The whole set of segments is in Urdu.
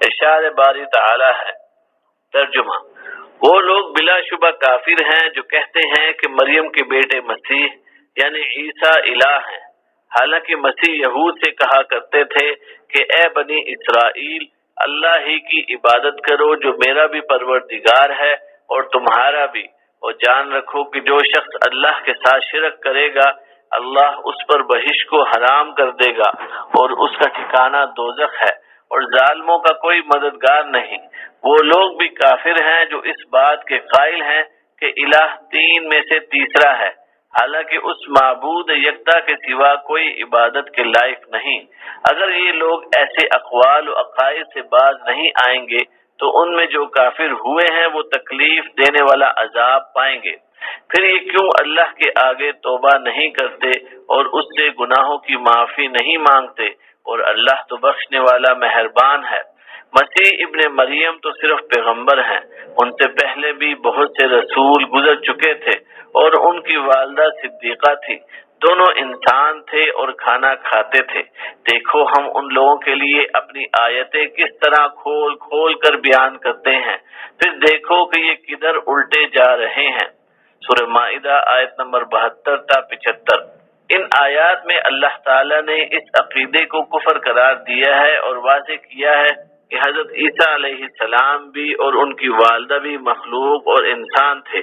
ارشاد باری تعالی ہے۔ ترجمہ: وہ لوگ بلا شبہ کافر ہیں جو کہتے ہیں کہ مریم کے بیٹے مسیح یعنی عیسیٰ الہ ہیں، حالانکہ مسیح یہود سے کہا کرتے تھے کہ اے بنی اسرائیل، اللہ ہی کی عبادت کرو جو میرا بھی پروردگار ہے اور تمہارا بھی، اور جان رکھو کہ جو شخص اللہ کے ساتھ شرک کرے گا اللہ اس پر بہشت کو حرام کر دے گا اور اس کا ٹھکانہ دوزخ ہے، اور ظالموں کا کوئی مددگار نہیں۔ وہ لوگ بھی کافر ہیں جو اس بات کے قائل ہیں کہ الہ تین میں سے تیسرا ہے، حالانکہ اس معبود یکتا کے سوا کوئی عبادت کے لائق نہیں۔ اگر یہ لوگ ایسے اقوال و عقائد سے باز نہیں آئیں گے تو ان میں جو کافر ہوئے ہیں وہ تکلیف دینے والا عذاب پائیں گے۔ پھر یہ کیوں اللہ کے آگے توبہ نہیں کرتے اور اس سے گناہوں کی معافی نہیں مانگتے، اور اللہ تو بخشنے والا مہربان ہے۔ مسیح ابن مریم تو صرف پیغمبر ہیں، ان سے پہلے بھی بہت سے رسول گزر چکے تھے اور ان کی والدہ صدیقہ تھی، دونوں انسان تھے اور کھانا کھاتے تھے۔ دیکھو ہم ان لوگوں کے لیے اپنی آیتیں کس طرح کھول کھول کر بیان کرتے ہیں، پھر دیکھو کہ یہ کدھر الٹے جا رہے ہیں۔ سورہ مائدہ آیت نمبر 72 تا 75۔ ان آیات میں اللہ تعالیٰ نے اس عقیدے کو کفر قرار دیا ہے اور واضح کیا ہے کہ حضرت عیسیٰ علیہ السلام بھی اور ان کی والدہ بھی مخلوق اور انسان تھے،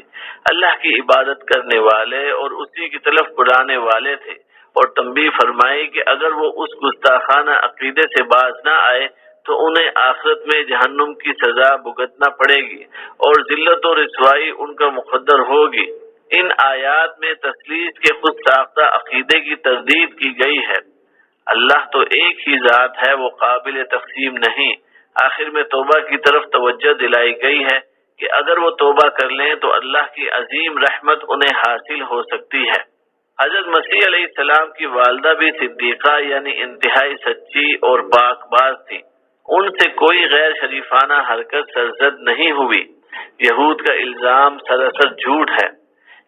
اللہ کی عبادت کرنے والے اور اسی کی طرف بلانے والے تھے، اور تنبیہ فرمائی کہ اگر وہ اس گستاخانہ عقیدے سے باز نہ آئے تو انہیں آخرت میں جہنم کی سزا بھگتنا پڑے گی اور ذلت و رسوائی ان کا مقدر ہوگی۔ ان آیات میں تثلیث کے خود ساختہ عقیدے کی تردید کی گئی ہے۔ اللہ تو ایک ہی ذات ہے، وہ قابل تقسیم نہیں۔ آخر میں توبہ کی طرف توجہ دلائی گئی ہے کہ اگر وہ توبہ کر لیں تو اللہ کی عظیم رحمت انہیں حاصل ہو سکتی ہے۔ حضرت مسیح علیہ السلام کی والدہ بھی صدیقہ یعنی انتہائی سچی اور پاک باز تھی، ان سے کوئی غیر شریفانہ حرکت سرزد نہیں ہوئی۔ یہود کا الزام سراسر جھوٹ ہے۔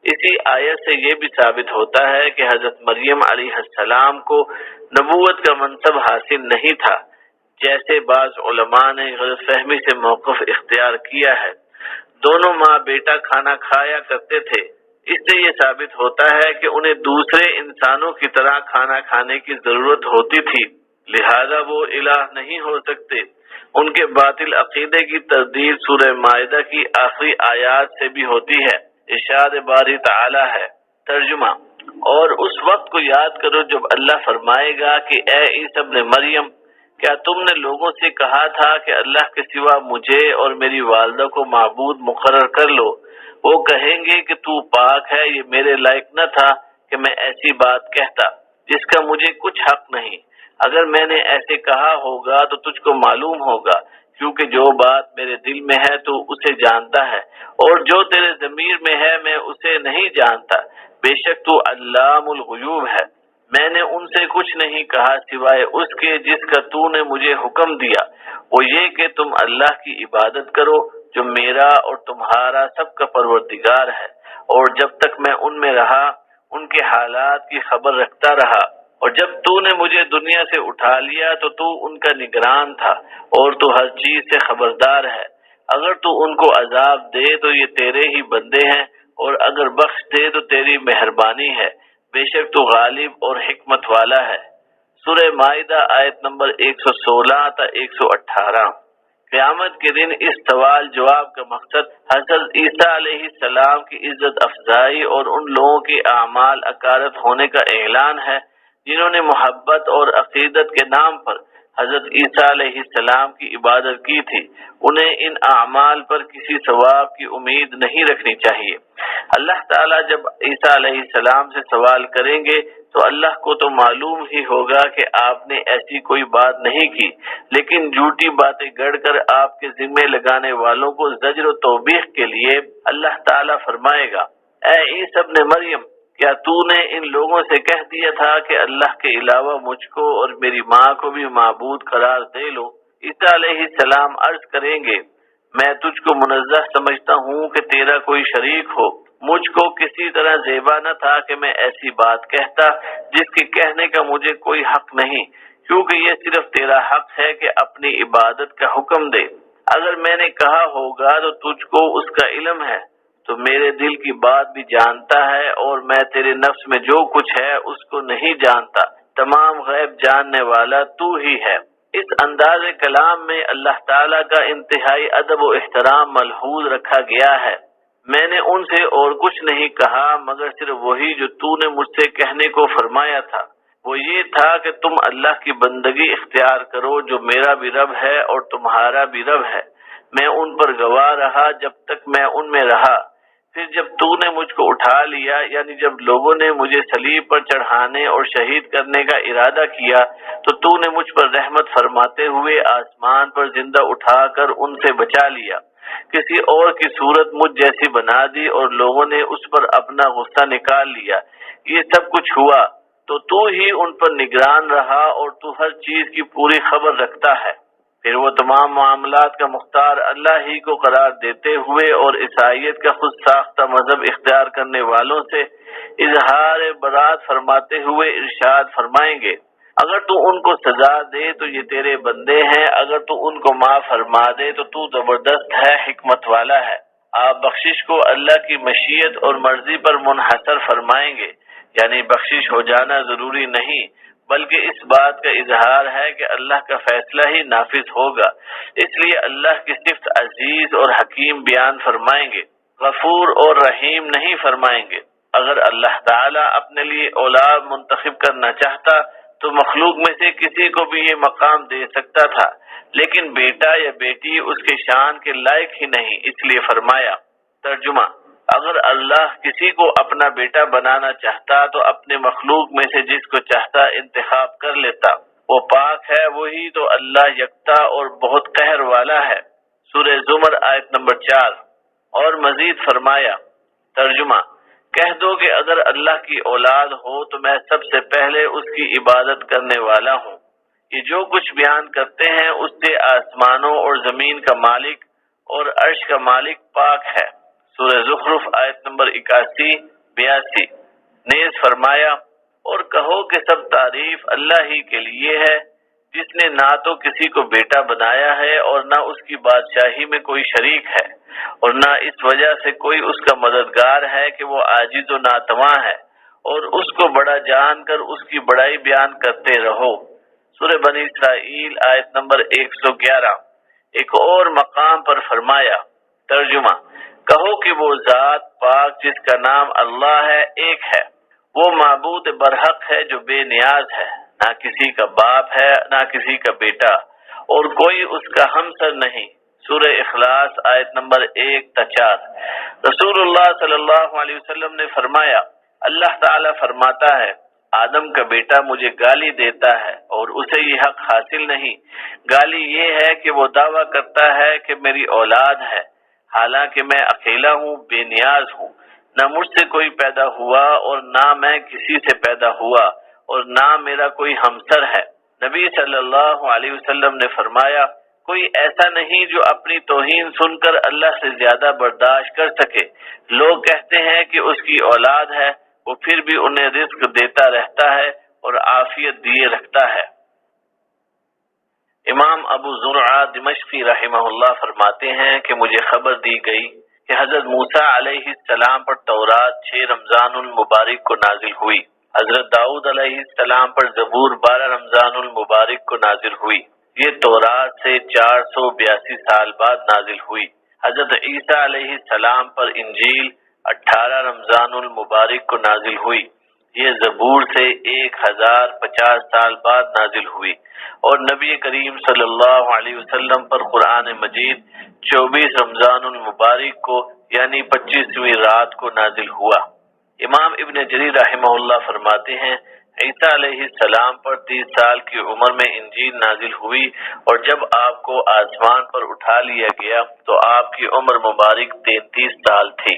اسی آیت سے یہ بھی ثابت ہوتا ہے کہ حضرت مریم علیہ السلام کو نبوت کا منصب حاصل نہیں تھا، جیسے بعض علماء نے غلط فہمی سے موقف اختیار کیا ہے۔ دونوں ماں بیٹا کھانا کھایا کرتے تھے، اس سے یہ ثابت ہوتا ہے کہ انہیں دوسرے انسانوں کی طرح کھانا کھانے کی ضرورت ہوتی تھی، لہذا وہ الہ نہیں ہو سکتے۔ ان کے باطل عقیدے کی تردید سورہ مائدہ کی آخری آیات سے بھی ہوتی ہے۔ ارشاد باری تعالی ہے۔ ترجمہ: اور اس وقت کو یاد کرو جب اللہ فرمائے گا کہ اے عیسی ابن مریم، کیا تم نے لوگوں سے کہا تھا کہ اللہ کے سوا مجھے اور میری والدہ کو معبود مقرر کر لو؟ وہ کہیں گے کہ تو پاک ہے، یہ میرے لائق نہ تھا کہ میں ایسی بات کہتا جس کا مجھے کچھ حق نہیں۔ اگر میں نے ایسے کہا ہوگا تو تجھ کو معلوم ہوگا، کیونکہ جو بات میرے دل میں ہے تو اسے جانتا ہے، اور جو تیرے ضمیر میں ہے میں اسے نہیں جانتا۔ بے شک تو علام الغیوب ہے۔ میں نے ان سے کچھ نہیں کہا سوائے اس کے جس کا تو نے مجھے حکم دیا، وہ یہ کہ تم اللہ کی عبادت کرو جو میرا اور تمہارا سب کا پروردگار ہے، اور جب تک میں ان میں رہا ان کے حالات کی خبر رکھتا رہا، اور جب تو نے مجھے دنیا سے اٹھا لیا تو تو ان کا نگران تھا، اور تو ہر چیز سے خبردار ہے۔ اگر تو ان کو عذاب دے تو یہ تیرے ہی بندے ہیں، اور اگر بخش دے تو تیری مہربانی ہے، بے شک تو غالب اور حکمت والا ہے۔ سورہ مائدہ آیت نمبر 116 تا 118۔ قیامت کے دن اس سوال جواب کا مقصد حضرت عیسیٰ علیہ السلام کی عزت افزائی اور ان لوگوں کے اعمال اکارت ہونے کا اعلان ہے جنہوں نے محبت اور عقیدت کے نام پر حضرت عیسیٰ علیہ السلام کی عبادت کی تھی۔ انہیں ان اعمال پر کسی ثواب کی امید نہیں رکھنی چاہیے۔ اللہ تعالیٰ جب عیسیٰ علیہ السلام سے سوال کریں گے تو اللہ کو تو معلوم ہی ہوگا کہ آپ نے ایسی کوئی بات نہیں کی، لیکن جھوٹی باتیں گڑھ کر آپ کے ذمے لگانے والوں کو زجر و توبیخ کے لیے اللہ تعالیٰ فرمائے گا، اے عیسی ابن مریم، کیا تو نے ان لوگوں سے کہہ دیا تھا کہ اللہ کے علاوہ مجھ کو اور میری ماں کو بھی معبود قرار دے لو؟ عیسیٰ علیہ السلام عرض کریں گے، میں تجھ کو منزہ سمجھتا ہوں کہ تیرا کوئی شریک ہو۔ مجھ کو کسی طرح زیبا نہ تھا کہ میں ایسی بات کہتا جس کے کہنے کا مجھے کوئی حق نہیں، کیونکہ یہ صرف تیرا حق ہے کہ اپنی عبادت کا حکم دے۔ اگر میں نے کہا ہوگا تو تجھ کو اس کا علم ہے، تو میرے دل کی بات بھی جانتا ہے، اور میں تیرے نفس میں جو کچھ ہے اس کو نہیں جانتا، تمام غیب جاننے والا تو ہی ہے۔ اس انداز کلام میں اللہ تعالیٰ کا انتہائی ادب و احترام ملحوظ رکھا گیا ہے۔ میں نے ان سے اور کچھ نہیں کہا مگر صرف وہی جو تو نے مجھ سے کہنے کو فرمایا تھا، وہ یہ تھا کہ تم اللہ کی بندگی اختیار کرو جو میرا بھی رب ہے اور تمہارا بھی رب ہے۔ میں ان پر گواہ رہا جب تک میں ان میں رہا، پھر جب تو نے مجھ کو اٹھا لیا، یعنی جب لوگوں نے مجھے صلیب پر چڑھانے اور شہید کرنے کا ارادہ کیا، تو نے مجھ پر رحمت فرماتے ہوئے آسمان پر زندہ اٹھا کر ان سے بچا لیا، کسی اور کی صورت مجھ جیسی بنا دی، اور لوگوں نے اس پر اپنا غصہ نکال لیا۔ یہ سب کچھ ہوا تو ہی ان پر نگران رہا، اور تو ہر چیز کی پوری خبر رکھتا ہے۔ پھر وہ تمام معاملات کا مختار اللہ ہی کو قرار دیتے ہوئے اور عیسائیت کا خود ساختہ مذہب اختیار کرنے والوں سے اظہار برات فرماتے ہوئے ارشاد فرمائیں گے، اگر تو ان کو سزا دے تو یہ تیرے بندے ہیں، اگر تو ان کو معاف فرما دے تو زبردست ہے، حکمت والا ہے۔ آپ بخشش کو اللہ کی مشیت اور مرضی پر منحصر فرمائیں گے، یعنی بخشش ہو جانا ضروری نہیں، بلکہ اس بات کا اظہار ہے کہ اللہ کا فیصلہ ہی نافذ ہوگا۔ اس لیے اللہ کی صفت عزیز اور حکیم بیان فرمائیں گے، غفور اور رحیم نہیں فرمائیں گے۔ اگر اللہ تعالیٰ اپنے لیے اولاد منتخب کرنا چاہتا تو مخلوق میں سے کسی کو بھی یہ مقام دے سکتا تھا، لیکن بیٹا یا بیٹی اس کے شان کے لائق ہی نہیں، اس لیے فرمایا۔ ترجمہ: اگر اللہ کسی کو اپنا بیٹا بنانا چاہتا تو اپنے مخلوق میں سے جس کو چاہتا انتخاب کر لیتا۔ وہ پاک ہے، وہی تو اللہ یکتا اور بہت قہر والا ہے۔ سورہ زمر آیت نمبر 4۔ اور مزید فرمایا۔ ترجمہ: کہہ دو کہ اگر اللہ کی اولاد ہو تو میں سب سے پہلے اس کی عبادت کرنے والا ہوں۔ یہ جو کچھ بیان کرتے ہیں اس سے آسمانوں اور زمین کا مالک اور عرش کا مالک پاک ہے۔ سورہ زخرف آیت نمبر 81-82۔ نیز فرمایا، اور کہو کہ سب تعریف اللہ ہی کے لیے ہے، جس نے نہ تو کسی کو بیٹا بنایا ہے اور نہ اس کی بادشاہی میں کوئی شریک ہے، اور نہ اس وجہ سے کوئی اس کا مددگار ہے کہ وہ عاجز و ناتواں ہے، اور اس کو بڑا جان کر اس کی بڑائی بیان کرتے رہو۔ سورہ بنی اسرائیل آیت نمبر 111۔ ایک اور مقام پر فرمایا۔ ترجمہ: کہو کہ وہ ذات پاک جس کا نام اللہ ہے ایک ہے، وہ معبود برحق ہے جو بے نیاز ہے، نہ کسی کا باپ ہے نہ کسی کا بیٹا، اور کوئی اس کا ہمسر نہیں۔ سورہ اخلاص آیت نمبر 1-4۔ رسول اللہ صلی اللہ علیہ وسلم نے فرمایا، اللہ تعالیٰ فرماتا ہے، آدم کا بیٹا مجھے گالی دیتا ہے اور اسے یہ حق حاصل نہیں۔ گالی یہ ہے کہ وہ دعویٰ کرتا ہے کہ میری اولاد ہے، حالانکہ میں اکیلا ہوں، بے نیاز ہوں، نہ مجھ سے کوئی پیدا ہوا اور نہ میں کسی سے پیدا ہوا، اور نہ میرا کوئی ہمسر ہے۔ نبی صلی اللہ علیہ وسلم نے فرمایا، کوئی ایسا نہیں جو اپنی توہین سن کر اللہ سے زیادہ برداشت کر سکے۔ لوگ کہتے ہیں کہ اس کی اولاد ہے، وہ پھر بھی انہیں رزق دیتا رہتا ہے اور عافیت دیے رکھتا ہے۔ امام ابو زرعہ دمشقی رحمہ اللہ فرماتے ہیں کہ مجھے خبر دی گئی کہ حضرت موسیٰ علیہ السلام پر تورات 6 رمضان المبارک کو نازل ہوئی، حضرت داؤد علیہ السلام پر زبور 12 رمضان المبارک کو نازل ہوئی، یہ تورات سے 482 سال بعد نازل ہوئی۔ حضرت عیسیٰ علیہ السلام پر انجیل 18 رمضان المبارک کو نازل ہوئی، یہ زبور سے 1050 سال بعد نازل ہوئی، اور نبی کریم صلی اللہ علیہ وسلم پر قرآن مجید 24 رمضان المبارک کو یعنی 25ویں رات کو نازل ہوا۔ امام ابن جریر رحمہ اللہ فرماتے ہیں، عیسیٰ علیہ السلام پر 30 سال کی عمر میں انجیل نازل ہوئی، اور جب آپ کو آسمان پر اٹھا لیا گیا تو آپ کی عمر مبارک 33 سال تھی۔